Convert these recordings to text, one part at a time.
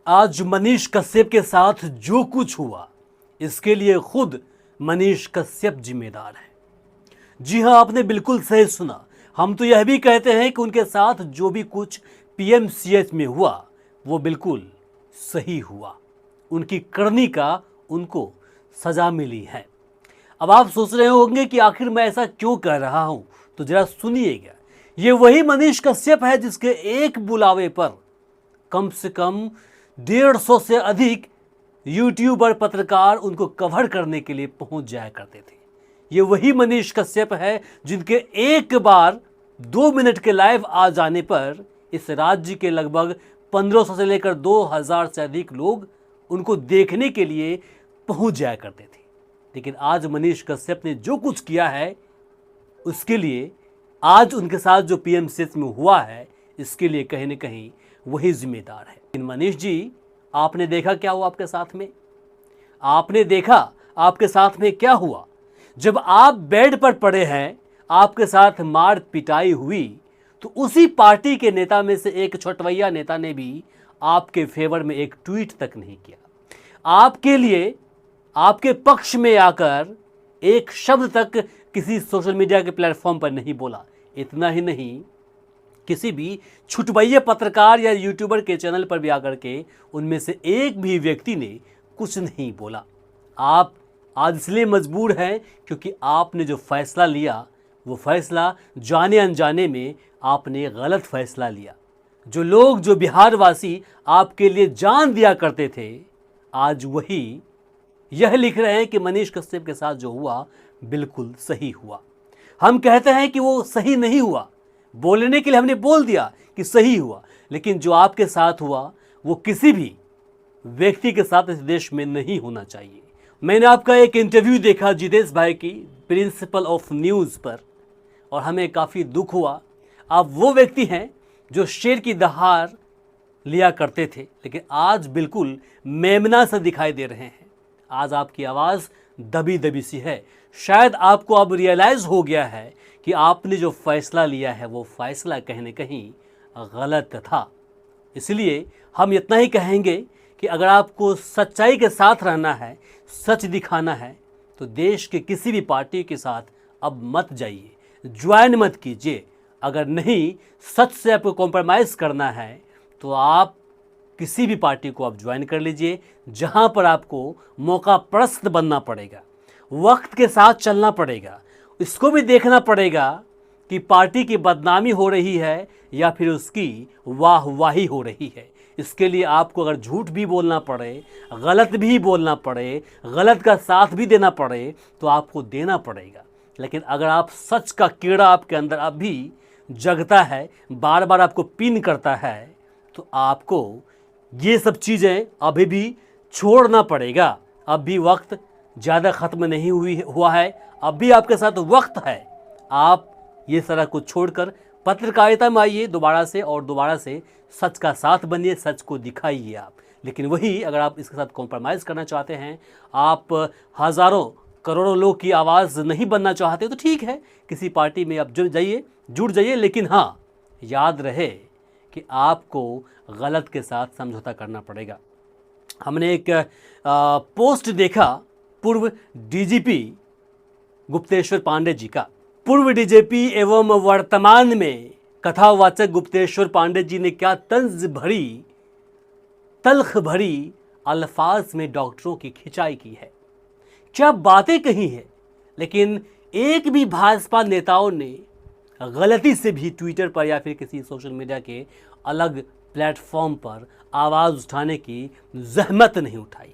आज मनीष कश्यप के साथ जो कुछ हुआ इसके लिए खुद मनीष कश्यप जिम्मेदार है। जी हां, आपने बिल्कुल सही सुना। हम तो यह भी कहते हैं कि उनके साथ जो भी कुछ पीएमसीएच में हुआ वो बिल्कुल सही हुआ। उनकी करनी का उनको सजा मिली है। अब आप सोच रहे होंगे कि आखिर मैं ऐसा क्यों कह रहा हूं, तो जरा सुनिएगा। ये वही मनीष कश्यप है जिसके एक बुलावे पर कम से कम 150 से अधिक यूट्यूबर पत्रकार उनको कवर करने के लिए पहुंच जाया करते थे। ये वही मनीष कश्यप है जिनके एक बार 2 मिनट के लाइव आ जाने पर इस राज्य के लगभग 1500 से लेकर 2000 से अधिक लोग उनको देखने के लिए पहुंच जाया करते थे। लेकिन आज मनीष कश्यप ने जो कुछ किया है उसके लिए आज उनके साथ जो पीएमसीएच में हुआ है इसके लिए कहीं न कहीं वही जिम्मेदार है। लेकिन मनीष जी, आपने देखा क्या हुआ आपके साथ में? आपने देखा आपके साथ में क्या हुआ? जब आप बेड पर पड़े हैं, आपके साथ मार पिटाई हुई, तो उसी पार्टी के नेता में से एक छोटवैया नेता ने भी आपके फेवर में एक ट्वीट तक नहीं किया। आपके लिए, आपके पक्ष में आकर एक शब्द तक किसी सोशल मीडिया के प्लेटफॉर्म पर नहीं बोला। इतना ही नहीं, किसी भी छुटवैये पत्रकार या यूट्यूबर के चैनल पर भी आकर के उनमें से एक भी व्यक्ति ने कुछ नहीं बोला। आप आज इसलिए मजबूर हैं क्योंकि आपने जो फैसला लिया वो फैसला जाने अनजाने में आपने गलत फैसला लिया। जो लोग, जो बिहारवासी आपके लिए जान दिया करते थे, आज वही यह लिख रहे हैं कि मनीष कश्यप के साथ जो हुआ बिल्कुल सही हुआ। हम कहते हैं कि वो सही नहीं हुआ, बोलने के लिए हमने बोल दिया कि सही हुआ, लेकिन जो आपके साथ हुआ वो किसी भी व्यक्ति के साथ इस देश में नहीं होना चाहिए। मैंने आपका एक इंटरव्यू देखा जितेश भाई की प्रिंसिपल ऑफ न्यूज़ पर, और हमें काफ़ी दुख हुआ। आप वो व्यक्ति हैं जो शेर की दहाड़ लिया करते थे, लेकिन आज बिल्कुल मेमना से दिखाई दे रहे हैं। आज आपकी आवाज़ दबी दबी सी है। शायद आपको अब रियलाइज़ हो गया है कि आपने जो फैसला लिया है वो फैसला कहीं न कहीं गलत था। इसलिए हम इतना ही कहेंगे कि अगर आपको सच्चाई के साथ रहना है, सच दिखाना है, तो देश के किसी भी पार्टी के साथ अब मत जाइए, ज्वाइन मत कीजिए। अगर नहीं, सच से आपको कॉम्प्रोमाइज़ करना है तो आप किसी भी पार्टी को आप ज्वाइन कर लीजिए जहां पर आपको मौका परस्त बनना पड़ेगा, वक्त के साथ चलना पड़ेगा। इसको भी देखना पड़ेगा कि पार्टी की बदनामी हो रही है या फिर उसकी वाहवाही हो रही है। इसके लिए आपको अगर झूठ भी बोलना पड़े, गलत भी बोलना पड़े, गलत का साथ भी देना पड़े, तो आपको देना पड़ेगा। लेकिन अगर आप सच का कीड़ा आपके अंदर अभी जगता है, बार बार आपको पिन करता है, तो आपको ये सब चीज़ें अभी भी छोड़ना पड़ेगा। अब भी वक्त ज़्यादा ख़त्म नहीं हुआ है, अब भी आपके साथ वक्त है। आप ये सारा कुछ छोड़कर पत्रकारिता में आइए दोबारा से, और दोबारा से सच का साथ बनिए, सच को दिखाइए आप। लेकिन वही, अगर आप इसके साथ कॉम्प्रोमाइज़ करना चाहते हैं, आप हज़ारों करोड़ों लोग की आवाज़ नहीं बनना चाहते, तो ठीक है, किसी पार्टी में आप जुड़ जाइए। लेकिन हाँ, याद रहे कि आपको गलत के साथ समझौता करना पड़ेगा। हमने एक पोस्ट देखा पूर्व डीजीपी गुप्तेश्वर पांडे जी का। पूर्व डीजीपी एवं वर्तमान में कथावाचक गुप्तेश्वर पांडे जी ने क्या तल्ख भरी अल्फाज में डॉक्टरों की खिंचाई की है, क्या बातें कही हैं। लेकिन एक भी भाजपा नेताओं ने गलती से भी ट्विटर पर या फिर किसी सोशल मीडिया के अलग प्लेटफॉर्म पर आवाज़ उठाने की जहमत नहीं उठाई।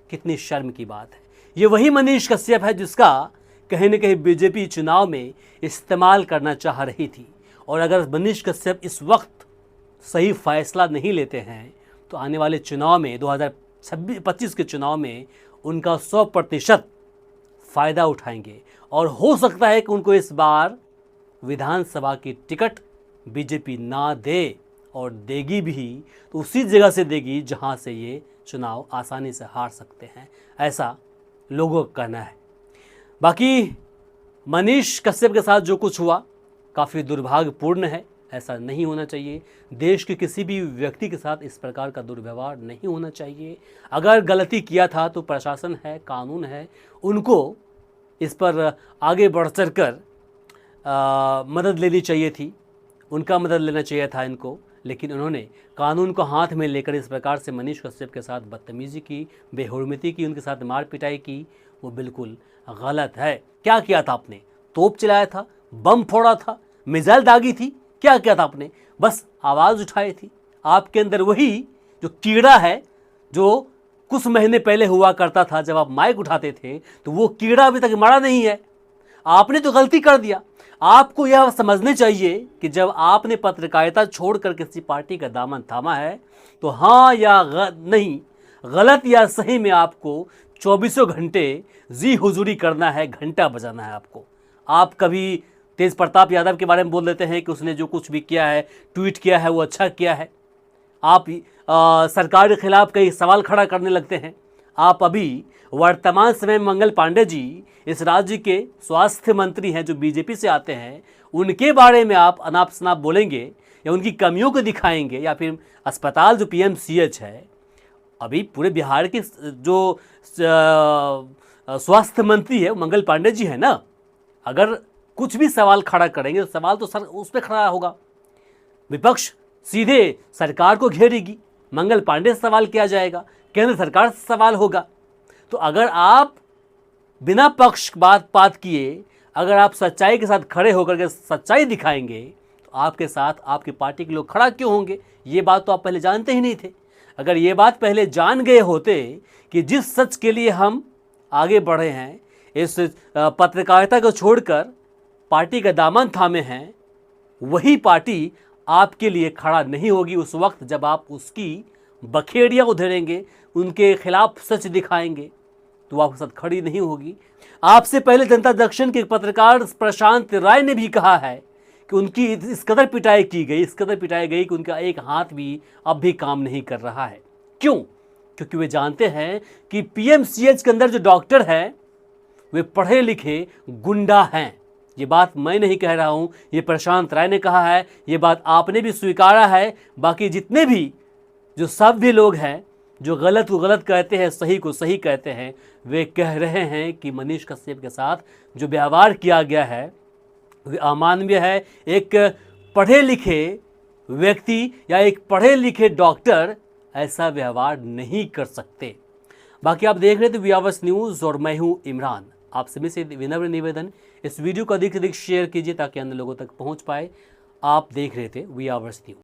कितनी शर्म की बात है। ये वही मनीष कश्यप है जिसका कहीं न कहीं बीजेपी चुनाव में इस्तेमाल करना चाह रही थी। और अगर मनीष कश्यप इस वक्त सही फैसला नहीं लेते हैं तो आने वाले चुनाव में 2025 के चुनाव में उनका 100% फ़ायदा उठाएंगे। और हो सकता है कि उनको इस बार विधानसभा की टिकट बीजेपी ना दे, और देगी भी तो उसी जगह से देगी जहां से ये चुनाव आसानी से हार सकते हैं, ऐसा लोगों का कहना है। बाकी मनीष कश्यप के साथ जो कुछ हुआ काफ़ी दुर्भाग्यपूर्ण है। ऐसा नहीं होना चाहिए। देश के किसी भी व्यक्ति के साथ इस प्रकार का दुर्व्यवहार नहीं होना चाहिए। अगर गलती किया था तो प्रशासन है, कानून है, उनको इस पर आगे बढ़ चढ़ कर मदद लेनी चाहिए थी, उनका मदद लेना चाहिए था इनको, लेकिन उन्होंने कानून को हाथ में लेकर इस प्रकार से मनीष कश्यप के साथ बदतमीज़ी की, बेहुरमती की, उनके साथ मार पिटाई की, वो बिल्कुल गलत है। क्या किया था आपने? तोप चलाया था, बम फोड़ा था, मिसाइल दागी थी, क्या किया था आपने? बस आवाज़ उठाई थी। आपके अंदर वही जो कीड़ा है जो कुछ महीने पहले हुआ करता था, जब आप माइक उठाते थे तो वो कीड़ा अभी तक मरा नहीं है। आपने तो गलती कर दिया। आपको यह समझना चाहिए कि जब आपने पत्रकारिता छोड़कर किसी पार्टी का दामन थामा है तो हाँ या नहीं, गलत या सही में आपको 24 घंटे जी हुजूरी करना है, घंटा बजाना है आपको। आप कभी तेज प्रताप यादव के बारे में बोल देते हैं कि उसने जो कुछ भी किया है, ट्वीट किया है, वो अच्छा किया है। आप सरकार के खिलाफ कई सवाल खड़ा करने लगते हैं। आप अभी वर्तमान समय में मंगल पांडे जी इस राज्य के स्वास्थ्य मंत्री हैं जो बीजेपी से आते हैं, उनके बारे में आप अनाप शनाप बोलेंगे या उनकी कमियों को दिखाएंगे, या फिर अस्पताल जो पीएमसीएच है, अभी पूरे बिहार के जो स्वास्थ्य मंत्री है मंगल पांडे जी है ना, अगर कुछ भी सवाल खड़ा करेंगे तो सवाल तो सर उस पर खड़ा होगा। विपक्ष सीधे सरकार को घेरेगी, मंगल पांडे से सवाल किया जाएगा, केंद्र सरकार से सवाल होगा। तो अगर आप बिना पक्षपात किए, अगर आप सच्चाई के साथ खड़े होकर के सच्चाई दिखाएंगे तो आपके साथ आपकी पार्टी के लोग खड़ा क्यों होंगे? ये बात तो आप पहले जानते ही नहीं थे। अगर ये बात पहले जान गए होते कि जिस सच के लिए हम आगे बढ़े हैं, इस पत्रकारिता को छोड़कर पार्टी का दामन थामे हैं, वही पार्टी आपके लिए खड़ा नहीं होगी उस वक्त जब आप उसकी बखेड़ियाँ उधेड़ेंगे, उनके खिलाफ सच दिखाएंगे, तो आपके साथ खड़ी नहीं होगी। आपसे पहले जनता दर्शन के पत्रकार प्रशांत राय ने भी कहा है कि उनकी इस कदर पिटाई की गई, इस कदर पिटाई गई कि उनका एक हाथ भी अब भी काम नहीं कर रहा है। क्यों? क्योंकि वे जानते हैं कि पीएमसीएच के अंदर जो डॉक्टर हैं वे पढ़े लिखे गुंडा हैं। ये बात मैं नहीं कह रहा हूँ, ये प्रशांत राय ने कहा है, ये बात आपने भी स्वीकारा है। बाकी जितने भी जो सभ्य लोग हैं, जो गलत को गलत कहते हैं, सही को सही कहते हैं, वे कह रहे हैं कि मनीष कश्यप के साथ जो व्यवहार किया गया है वे अमानवीय है। एक पढ़े लिखे व्यक्ति या एक पढ़े लिखे डॉक्टर ऐसा व्यवहार नहीं कर सकते। बाकी आप देख रहे थे वी आवर्स न्यूज़ और मैं हूँ इमरान। आप सभी से विनम्र निवेदन, इस वीडियो को अधिक से अधिक शेयर कीजिए ताकि अन्य लोगों तक पहुँच पाए। आप देख रहे थे वी आवर्स न्यूज़।